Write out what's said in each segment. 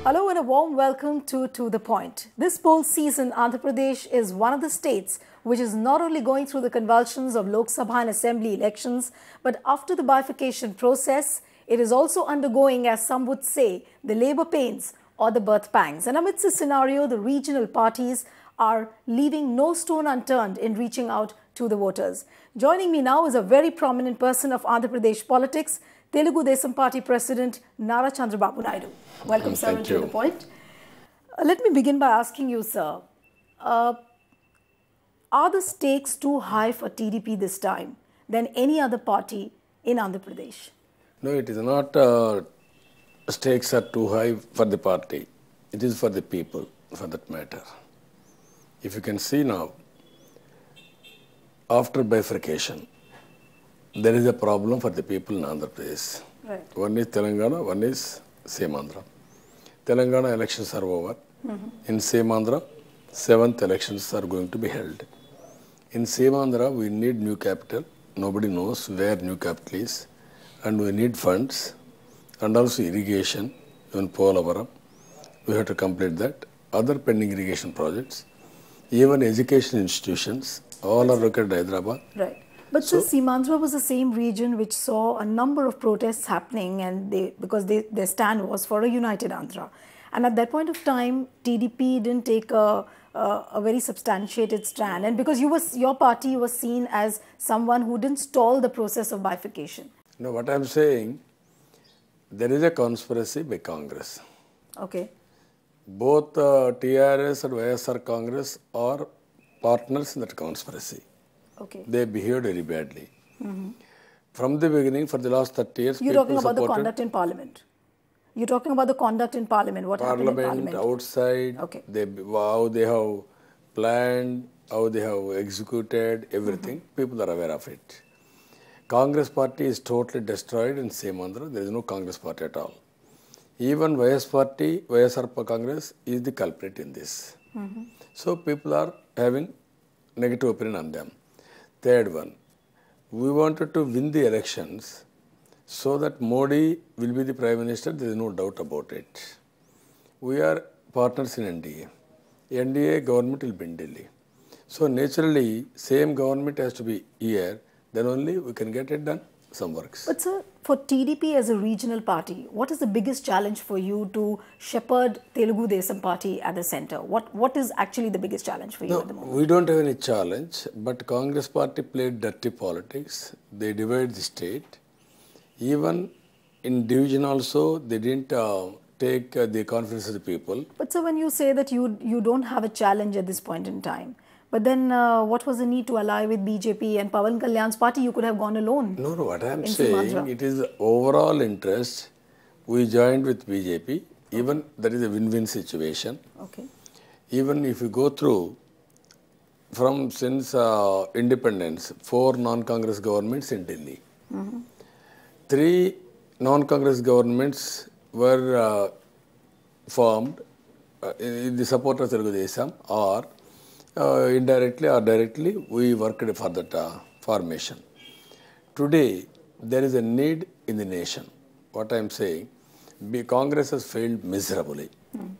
Hello and a warm welcome to The Point. This poll season, Andhra Pradesh is one of the states which is not only going through the convulsions of Lok Sabha and Assembly elections, but after the bifurcation process, it is also undergoing, as some would say, the labour pains or the birth pangs. And amidst this scenario, the regional parties are leaving no stone unturned in reaching out to the voters. Joining me now is a very prominent person of Andhra Pradesh politics, Telugu Desam Party President N Chandrababu Naidu. Welcome, sir, to The Point. Let me begin by asking you, sir, are the stakes too high for TDP this time than any other party in Andhra Pradesh? No, it is not stakes are too high for the party. It is for the people, for that matter. If you can see now, after bifurcation, there is a problem for the people in Andhra Pradesh. Right. One is Telangana, one is same Andhra. Telangana elections are over. In same Andhra, 7th elections are going to be held. In same Andhra, we need new capital. Nobody knows where new capital is. And we need funds and also irrigation, even Polavaram. We have to complete that. Other pending irrigation projects, even education institutions, all are located in Hyderabad. Right. But so, Seemandhra was the same region which saw a number of protests happening, and because their stand was for a united Andhra. And at that point of time, TDP didn't take a very substantiated stand, and because your party was seen as someone who didn't stall the process of bifurcation. No, what I'm saying, there is a conspiracy by Congress. Okay. Both TRS and Vyas Congress are partners in that conspiracy. Okay. They behaved very badly. From the beginning, for the last 30 years, you're talking about the conduct in Parliament. You're talking about the conduct in Parliament. What happened in Parliament? Outside, okay. How they have planned, how they have executed, everything. People are aware of it. Congress party is totally destroyed in same Andhra. There is no Congress party at all. Even Vyas party, Vyasarpa Congress is the culprit in this. So people are having negative opinion on them. Third one, we wanted to win the elections so that Modi will be the Prime Minister. There is no doubt about it. We are partners in NDA. NDA government will be in Delhi. So naturally, same government has to be here. Then only we can get it done, some works. But sir, for TDP as a regional party, what is the biggest challenge for you to shepherd Telugu Desam Party at the center? What is actually the biggest challenge for you at the moment? We don't have any challenge, but Congress party played dirty politics. They divide the state. Even in division also, they didn't take the confidence of the people. But sir, when you say that you don't have a challenge at this point in time, but then what was the need to ally with BJP and Pawan Kalyan's party? You could have gone alone. No, what I am saying, it is overall interest. We joined with BJP. Even that is a win-win situation. Okay. Even if you go through, since independence, 4 non-Congress governments in Delhi. 3 non-Congress governments were formed in the support of Telugu Desam, or indirectly or directly, we worked for that formation. Today, there is a need in the nation. What I am saying, Congress has failed miserably.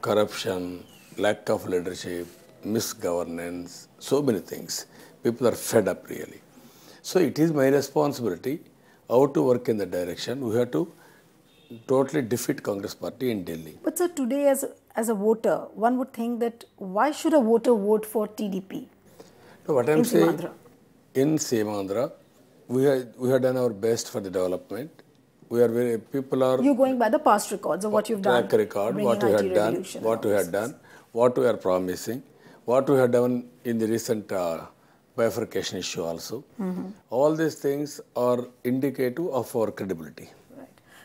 Corruption, lack of leadership, misgovernance, so many things. People are fed up really. So it is my responsibility how to work in that direction. We have to totally defeat Congress party in Delhi. But sir, today as a voter, one would think that why should a voter vote for TDP? No, what I am saying, in Seemandhra, we have done our best for the development. People are... You're going by the past records of what you've done. Track record, what we have done, what we are promising, what we have done in the recent bifurcation issue also. All these things are indicative of our credibility.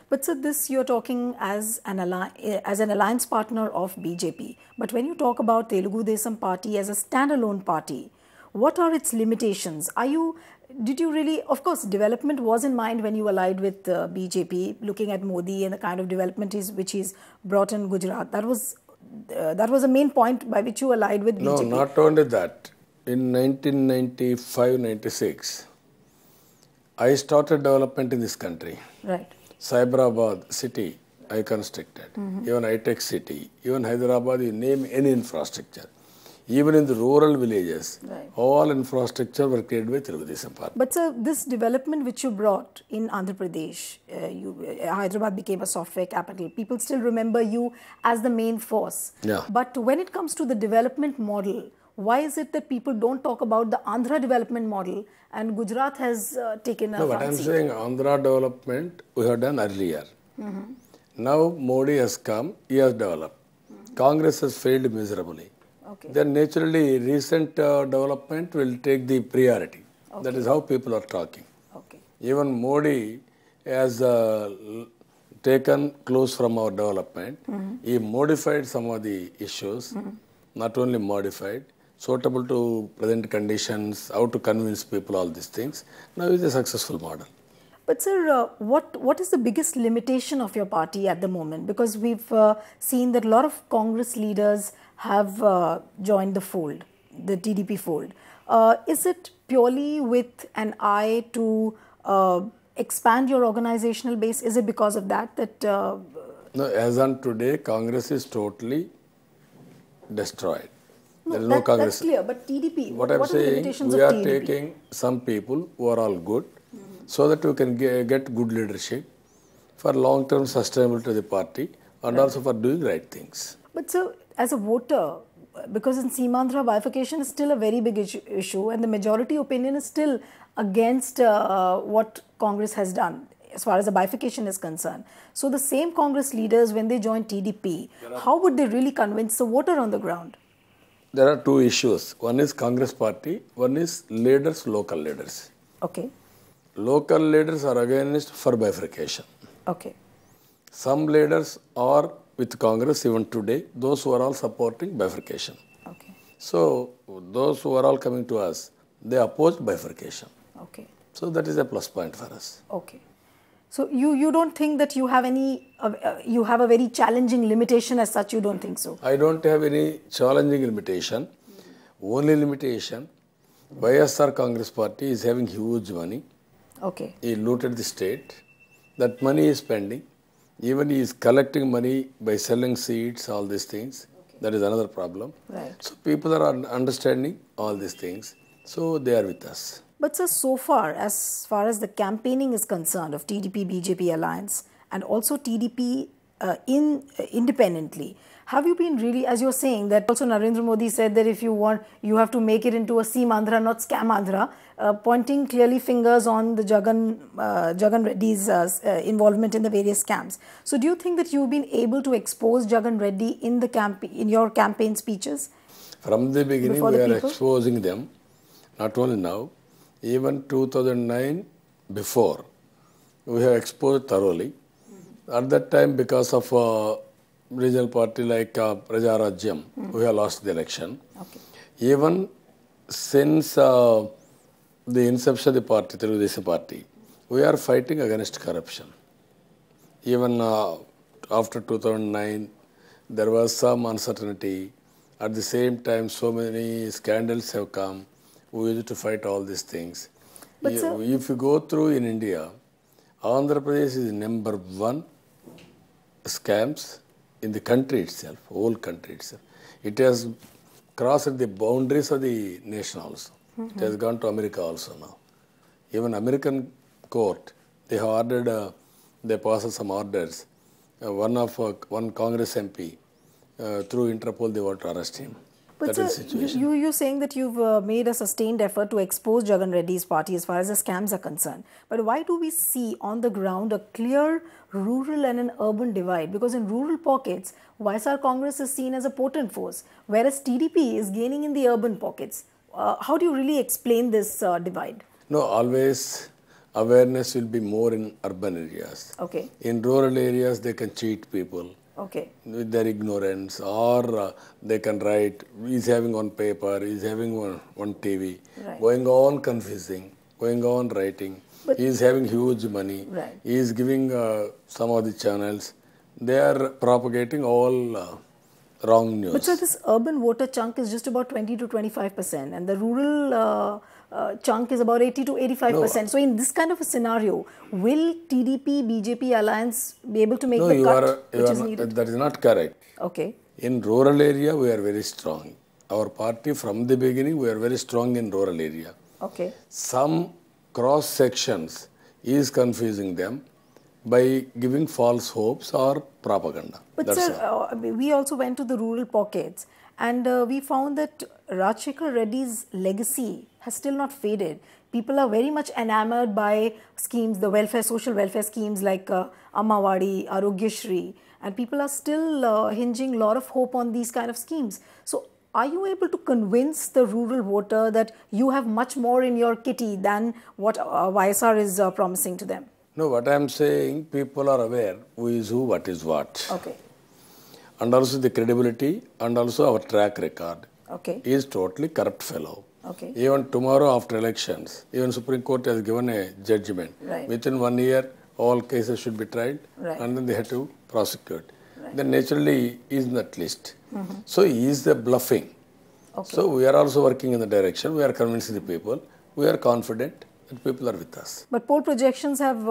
But sir, this you're talking as an alliance partner of BJP. But when you talk about Telugu Desam Party as a standalone party, what are its limitations? Did you really, of course, development was in mind when you allied with BJP, looking at Modi and the kind of development which he's brought in Gujarat. That was a main point by which you allied with BJP. No, not only that. In 1995-96, I started development in this country. Right. Cyberabad city, constructed. Even high-tech city, even Hyderabad, you name any infrastructure. Even in the rural villages, all infrastructure were created by Telugudesam Party. But sir, this development which you brought in Andhra Pradesh, Hyderabad became a software capital. People still remember you as the main force. Yeah. But when it comes to the development model, why is it that people don't talk about the Andhra development model and Gujarat has taken a No, what I'm saying, Andhra development we have done earlier. Now Modi has come, he has developed. Congress has failed miserably. Okay. Then naturally recent development will take the priority. That is how people are talking. Okay. Even Modi has taken clues from our development. He modified some of the issues, not only modified, suitable to present conditions, how to convince people, all these things. Now it's a successful model. But sir, what is the biggest limitation of your party at the moment? Because we've seen that a lot of Congress leaders have joined the fold, the TDP fold. Is it purely with an eye to expand your organizational base? Is it because of that No, as on today, Congress is totally destroyed. No, there is no Congress. That's clear, but TDP, What are I'm the saying, limitations we of are TDP? taking some people who are all good, so that we can get good leadership for long-term sustainability of the party and also for doing right things. But sir, as a voter, because in Seemandhra bifurcation is still a very big issue and the majority opinion is still against what Congress has done as far as the bifurcation is concerned. So the same Congress leaders, when they join TDP, how would they really convince the voter on the ground? There are two issues. One is Congress party, one is leaders, local leaders. Okay. Local leaders are against for bifurcation. Okay. Some leaders are with Congress even today, those who are all supporting bifurcation. Okay. So, those who are all coming to us, they opposed bifurcation. Okay. So, that is a plus point for us. Okay. So, you don't think that you have any, you have a very challenging limitation as such, you don't think so? I don't have any challenging limitation. Only limitation, Vyas Congress party is having huge money. Okay. He looted the state. That money is spending. Even he is collecting money by selling seeds, all these things. Okay. That is another problem. Right. So people are understanding all these things. So they are with us. But sir, so far as the campaigning is concerned of TDP BJP alliance and also TDP independently, have you been really, as you're saying, that also Narendra Modi said that if you want, you have to make it into a Seemandhra, not scam Andhra, pointing clearly fingers on the Jagan Reddy's involvement in the various scams. So do you think that you've been able to expose Jagan Reddy in your campaign speeches? From the beginning, we are exposing them, not only now, even 2009 before, we have exposed thoroughly. At that time, because of regional party like Praja Rajyam, we have lost the election. Okay. Even since the inception of the party, Telugudesam party, we are fighting against corruption. Even after 2009, there was some uncertainty. At the same time, so many scandals have come. We used to fight all these things. But if you go through in India, Andhra Pradesh is number one scams in the country itself, whole country itself. It has crossed the boundaries of the nation also. It has gone to America also now. Even American court, they have ordered, they passed some orders. One Congress MP, through Interpol, they want to arrest him. But sir, you're saying that you've made a sustained effort to expose Jagan Reddy's party as far as the scams are concerned. But why do we see on the ground a clear rural and an urban divide? Because in rural pockets, Vyas Congress is seen as a potent force, whereas TDP is gaining in the urban pockets. How do you really explain this divide? No, always awareness will be more in urban areas. Okay. In rural areas, they can cheat people. Okay. With their ignorance, or they can write, he's having one paper, he's having one TV, right. Going on confusing, going on writing. But he's having huge money, right. He's giving some of the channels, they are propagating all wrong news. But so this urban voter chunk is just about 20 to 25%, and the rural chunk is about 80 to 85%. So in this kind of a scenario, will TDP BJP alliance be able to make the cut which is needed? That is not correct. Okay. In rural area, we are very strong. Our party from the beginning, we are very strong in rural area. Okay. Some cross sections is confusing them by giving false hopes or propaganda. But That's sir, we also went to the rural pockets and we found that Rajshekhar Reddy's legacy has still not faded. People are very much enamored by schemes, the welfare, social welfare schemes like Ammavadi, Arogyashri, and people are still hinging a lot of hope on these kind of schemes. So are you able to convince the rural voter that you have much more in your kitty than what YSR is promising to them? No, what I am saying, people are aware who is who, what is what. Okay. And also the credibility and also our track record. Okay. He is totally corrupt fellow. Okay. Even tomorrow after elections, even Supreme Court has given a judgment. Right. Within 1 year, all cases should be tried, Right. and then they have to prosecute. Right. Then naturally, he is in that list. So he is the bluffing. Okay. So we are also working in the direction. We are convincing the people. We are confident that people are with us. But poll projections have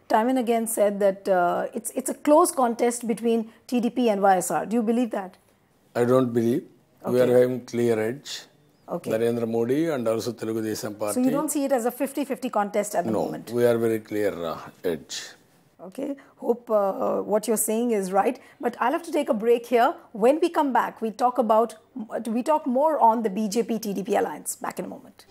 time and again said that it's a close contest between TDP and YSR. Do you believe that? I don't believe. We are having clear edge. Okay. Narendra Modi and also Telugu Desam Party. So you don't see it as a 50-50 contest at the moment? No, we are very clear edge. Okay, hope what you're saying is right. But I'll have to take a break here. When we come back, we talk more on the BJP TDP alliance. Back in a moment.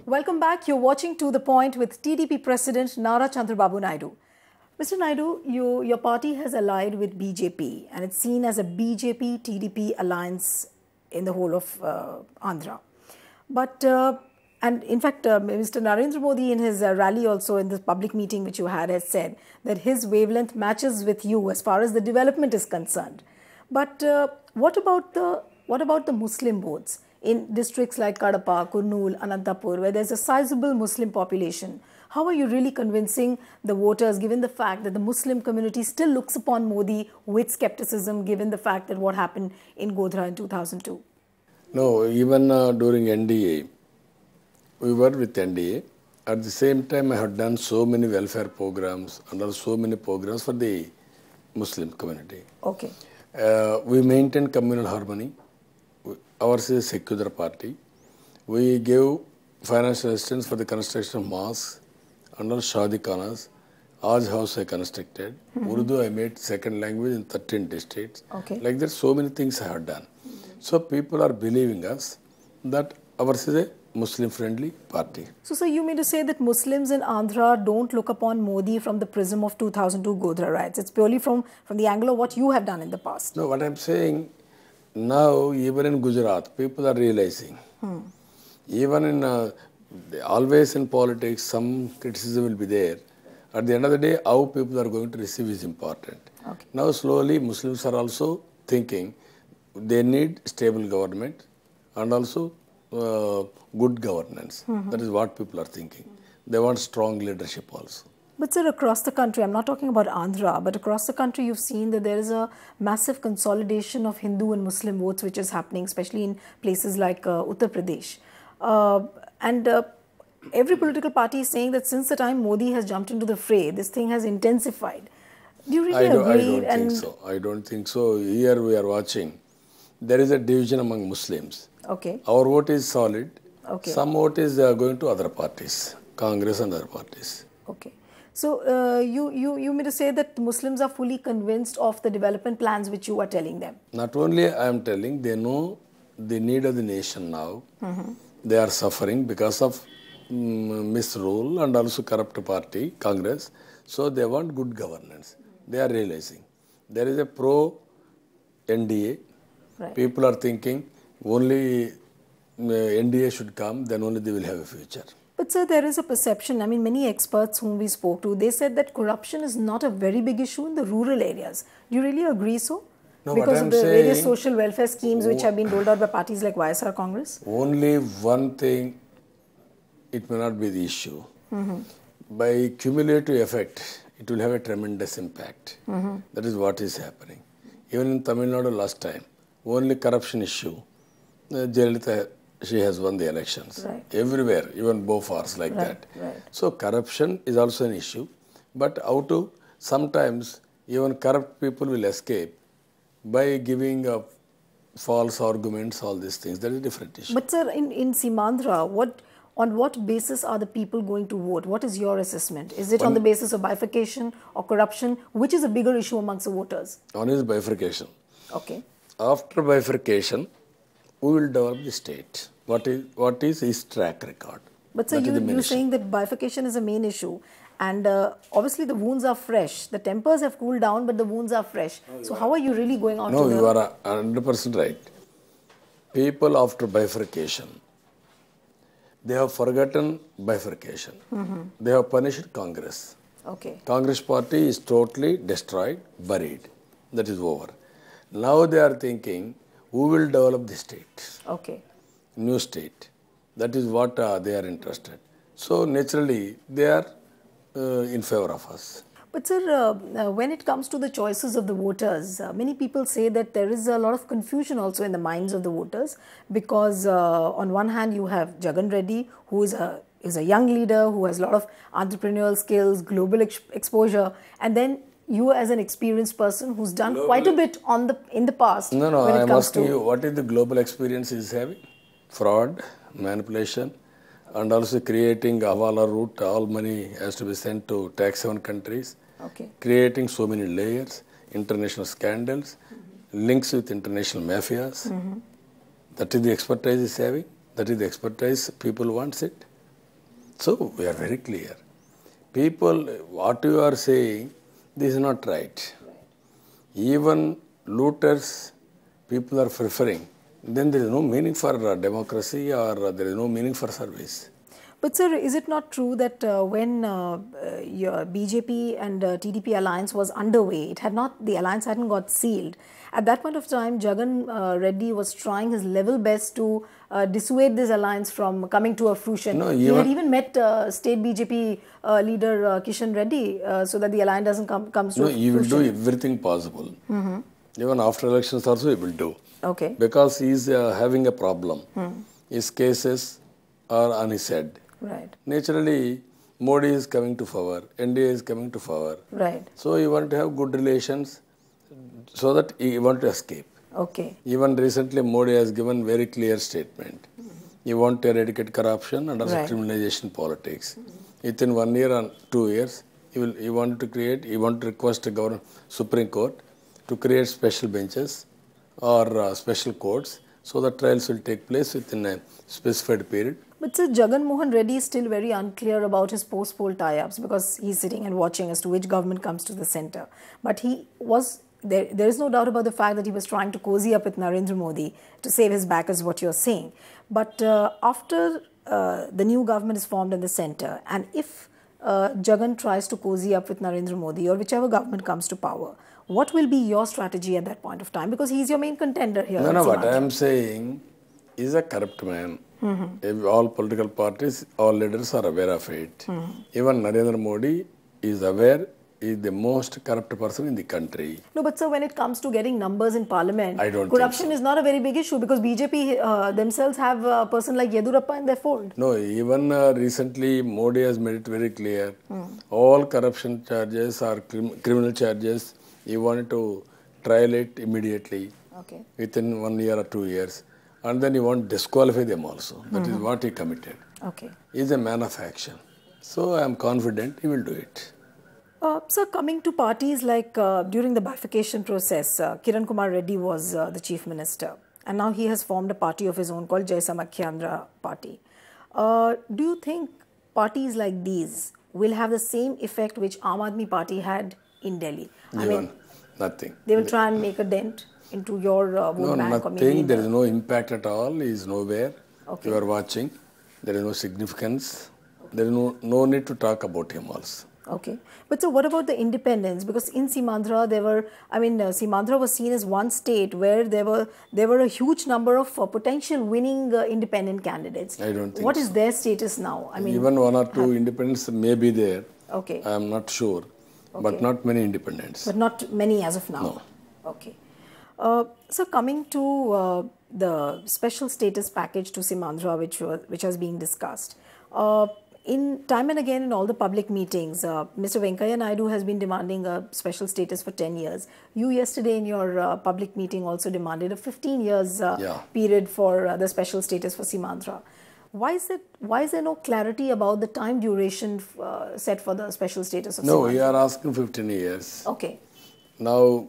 Welcome back. You're watching To The Point with TDP President N Chandrababu Naidu. Mr. Naidu, your party has allied with BJP and it's seen as a BJP TDP alliance in the whole of Andhra. But and in fact, Mr. Narendra Modi in his rally also in this public meeting which you had has said that his wavelength matches with you as far as the development is concerned. But what about the Muslim votes in districts like Kadapa, Kurnool, Anantapur, where there's a sizable Muslim population? How are you really convincing the voters given the fact that the Muslim community still looks upon Modi with skepticism given the fact that what happened in Godhra in 2002? No, even during NDA, we were with NDA. At the same time, I had done so many welfare programs and also so many programs for the Muslim community. Okay. We maintain communal harmony. Ours is a secular party. We gave financial assistance for the construction of mosques and also Shadi Khanas. Aj house I constructed. Urdu I made second language in 13 districts. Okay. Like that, so many things I have done. So people are believing us that ours is a Muslim-friendly party. So, sir, you mean to say that Muslims in Andhra don't look upon Modi from the prism of 2002 Godhra riots? It's purely from the angle of what you have done in the past. No, what I'm saying, now even in Gujarat, people are realizing. Even in, always in politics, some criticism will be there. At the end of the day, how people are going to receive is important. Okay. Now slowly Muslims are also thinking they need stable government and also good governance. That is what people are thinking. They want strong leadership also. But sir, across the country, I'm not talking about Andhra, but across the country you've seen that there is a massive consolidation of Hindu and Muslim votes which is happening, especially in places like Uttar Pradesh. Every political party is saying that since the time Modi has jumped into the fray, this thing has intensified. Do you really agree? I don't think so. I don't think so. Here we are watching. There is a division among Muslims. Okay. Our vote is solid. Okay. Some vote is going to other parties, Congress and other parties. Okay. So you mean to say that Muslims are fully convinced of the development plans which you are telling them? Not only I am telling, they know the need of the nation now. They are suffering because of misrule and also corrupt party, Congress. So they want good governance. They are realizing. There is a pro-NDA. Right. People are thinking only NDA should come, then only they will have a future. But sir, there is a perception, I mean many experts whom we spoke to, they said that corruption is not a very big issue in the rural areas. Do you really agree so? No, because what of the I'm various saying, social welfare schemes which have been rolled out by parties like YSR Congress? Only one thing, it may not be the issue. By cumulative effect, it will have a tremendous impact. That is what is happening. Even in Tamil Nadu last time, only corruption issue, Jayalalitha, she has won the elections. Right. Everywhere, even Bofors like Right, that. right. So corruption is also an issue. But how to, sometimes even corrupt people will escape by giving false arguments, all these things. That is a different issue. But sir, in Simandra, on what basis are the people going to vote? What is your assessment? Is it on the basis of bifurcation or corruption? Which is a bigger issue amongst the voters? One is bifurcation. Okay. After bifurcation, we will develop the state. What is his track record? But sir, you're saying that bifurcation is a main issue. And obviously the wounds are fresh. The tempers have cooled down, but the wounds are fresh. So how are you really going on to No, you are 100% right. People after bifurcation, they have forgotten bifurcation. They have punished Congress. Okay. Congress party is totally destroyed, buried. That is over. Now they are thinking, who will develop the state? Okay. New state. That is what they are interested. So naturally, they are in favor of us. But sir, when it comes to the choices of the voters, many people say that there is a lot of confusion also in the minds of the voters because on one hand you have Jagan Reddy, who is a young leader who has a lot of entrepreneurial skills, global exposure, and then you as an experienced person who's done quite a bit in the past. No, I am asking you, what is the global experience he is having? Fraud, manipulation, and also creating Hawala route, all money has to be sent to tax haven countries. Okay. Creating so many layers, international scandals, links with international mafias. That is the expertise he is having. That is the expertise people want it. So we are very clear. People, what you are saying, this is not right. Even looters, people are preferring. Then there is no meaning for democracy or there is no meaning for service. But sir, is it not true that when your BJP and TDP alliance was underway, the alliance hadn't got sealed. At that point of time, Jagan Reddy was trying his level best to dissuade this alliance from coming to a fruition. No, he had even met state BJP leader Kishan Reddy so that the alliance doesn't come to fruition. No, he will do everything possible. Even after elections also he will do. Okay. Because he is having a problem. His cases are on his head. Right. Naturally, Modi is coming to power, NDA is coming to power. Right. So you want to have good relations so that you want to escape. Okay. Even recently, Modi has given very clear statement. You want to eradicate corruption and also criminalization politics. Within 1 year and 2 years, you want to request the Supreme Court to create special benches or special courts so that trials will take place within a specified period. But sir, Jagan Mohan Reddy is still very unclear about his post-poll tie-ups because he's sitting and watching as to which government comes to the center. But there is no doubt about the fact that he was trying to cozy up with Narendra Modi to save his back, is what you're saying. But after the new government is formed in the center, and if Jagan tries to cozy up with Narendra Modi or whichever government comes to power, what will be your strategy at that point of time? Because he's your main contender here. No, what I am saying is a corrupt man. All political parties, all leaders are aware of it. Even Narendra Modi is aware he is the most corrupt person in the country. No, but sir, when it comes to getting numbers in parliament, I don't corruption think so. is not a very big issue because BJP themselves have a person like Yedurappa in their fold. No, even recently Modi has made it very clear. All corruption charges or criminal charges, he wanted to trial it immediately within 1 year or 2 years. And then he want to disqualify them also. That is what he committed. Okay. He is a man of action. So I am confident he will do it. Sir, coming to parties like during the bifurcation process, Kiran Kumar Reddy was the chief minister. And now he has formed a party of his own called Jai Samakhyandra Party. Do you think parties like these will have the same effect which Aam Aadmi Party had in Delhi? I mean, nothing. They will try and make a dent into your vote bank? No, nothing. There is no impact at all. He is nowhere. Okay. You are watching. There is no significance. There is no need to talk about him also. Okay. But so what about the independents? Because in Simandra, Simandra was seen as one state where there were a huge number of potential winning independent candidates. I don't think What is their status now? I mean, even 1 or 2 independents may be there. Okay. I am not sure. But not many independents. But not many as of now. No. Okay. So coming to the special status package to Simandra, which was being discussed. In time and again in all the public meetings, Mr. Venkaiah Naidu has been demanding a special status for 10 years. You yesterday in your public meeting also demanded a 15 years period for the special status for Simandra. Why is there no clarity about the time duration set for the special status of Simandra? No, we are asking 15 years. Okay. Now,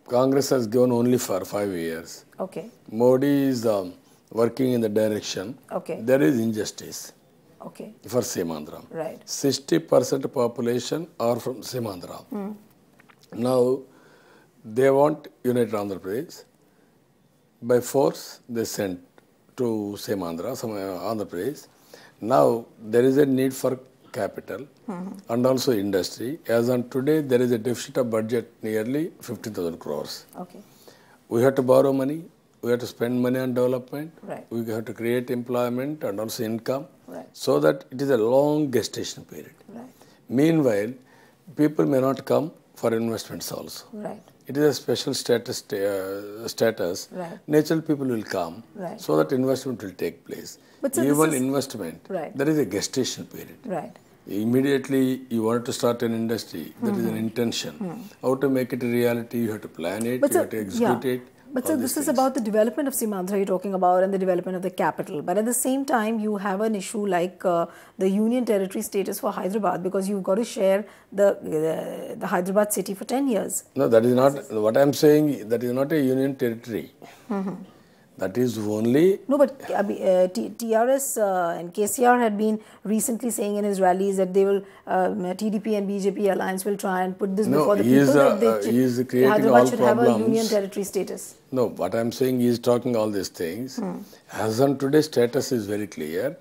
Congress has given only for 5 years. Okay. Modi is working in the direction. Okay. There is injustice. Okay. For Simandra. Right. 60% population are from Simandra. Now, they want United Andhra Pradesh. By force, they sent to Simandra, Andhra Pradesh. Now, there is a need for capital and also industry. As on today, there is a deficit of budget nearly 15,000 crores. Okay. We have to borrow money. We have to spend money on development. Right. We have to create employment and also income. Right. So that it is a long gestation period. Right. Meanwhile, people may not come for investments also. Right. It is a special status. Right. Natural people will come Right. so that investment will take place. But so even investment, right. there is a gestation period. Right. Immediately you want to start an industry, that is an intention. How to make it a reality, you have to plan it, you have to execute it. But so this is about the development of Simandra you're talking about and the development of the capital. But at the same time, you have an issue like the union territory status for Hyderabad because you've got to share the Hyderabad city for 10 years. No, that is not, what I'm saying, that is not a union territory. That is only... No, but TRS and KCR had been recently saying in his rallies that they will, TDP and BJP alliance will try and put this before the people that he is creating Hyderabad all should problems. have a union territory status. No, what I'm saying, he is talking all these things. As on today's status is very clear.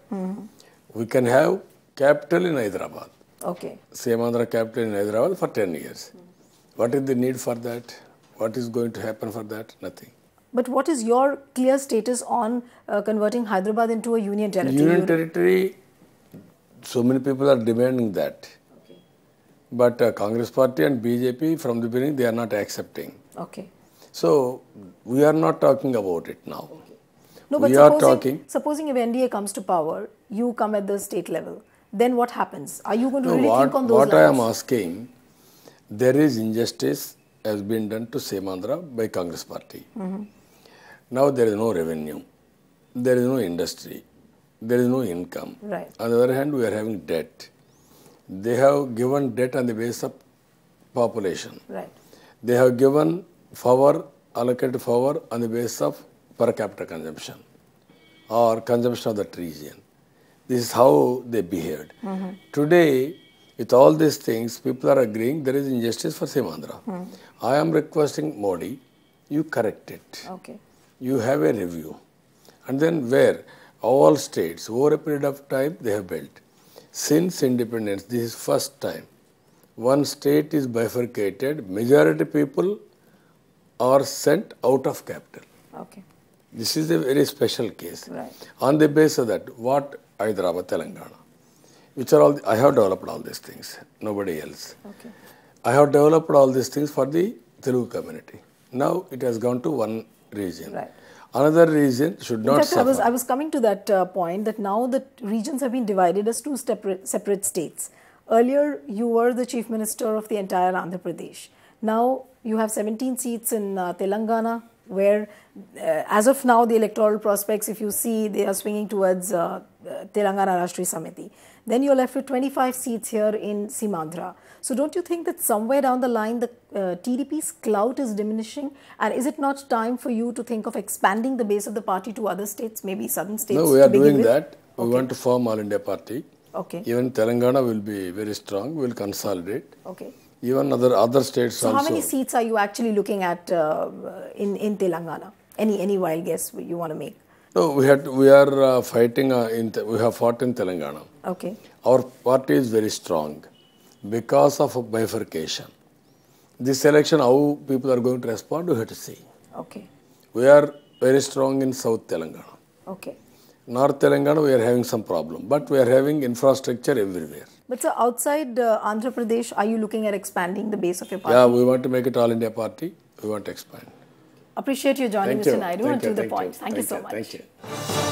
We can have capital in Hyderabad. Okay. Simandra capital in Hyderabad for 10 years. What is the need for that? What is going to happen for that? Nothing. But what is your clear status on converting Hyderabad into a union territory? Union territory, so many people are demanding that. Okay. But Congress party and BJP from the beginning, they are not accepting. Okay. So, we are not talking about it now. Okay. No, but supposing if NDA comes to power, you come at the state level, then what happens? Are you going to really think on those lines? What I am asking, there is injustice has been done to Simandra by Congress party. Now there is no revenue, there is no industry, there is no income. Right. On the other hand, we are having debt. They have given debt on the basis of population. Right. They have given power, allocated power on the basis of per capita consumption or consumption of that region. This is how they behaved. Today, with all these things, people are agreeing there is injustice for Simandra. I am requesting Modi, you correct it. Okay. You have a review. And then where all states, over a period of time, they have built. Since independence, this is first time. One state is bifurcated, majority people are sent out of capital. Okay. This is a very special case. Right. On the basis of that, what Hyderabad, Telangana, which are all, I have developed all these things, nobody else. Okay. I have developed all these things for the Telugu community. Now it has gone to one region. Right. Another region should not suffer. I was coming to that point that now the regions have been divided as two separate states. Earlier, you were the chief minister of the entire Andhra Pradesh. Now, you have 17 seats in Telangana, where as of now, the electoral prospects, if you see, they are swinging towards Telangana Rashtriya Samiti. Then you're left with 25 seats here in Simandra. So don't you think that somewhere down the line, the TDP's clout is diminishing? And is it not time for you to think of expanding the base of the party to other states, maybe southern states? No, we are doing that. We want to form All India Party. Okay. Even Telangana will be very strong. We will consolidate. Okay. Even other states so also. So how many seats are you actually looking at in Telangana? Any wild guess you want to make? No, we are fighting. We have fought in Telangana. Okay. Our party is very strong because of a bifurcation. This election, how people are going to respond, we have to see. Okay. We are very strong in South Telangana. Okay. North Telangana, we are having some problem, but we are having infrastructure everywhere. But so outside Andhra Pradesh, are you looking at expanding the base of your party? Yeah, we want to make it All India Party. We want to expand. Appreciate you joining, Thank Mr. you. Naidu, Thank and you. to the Thank you. point. Thank you so much. Thank you.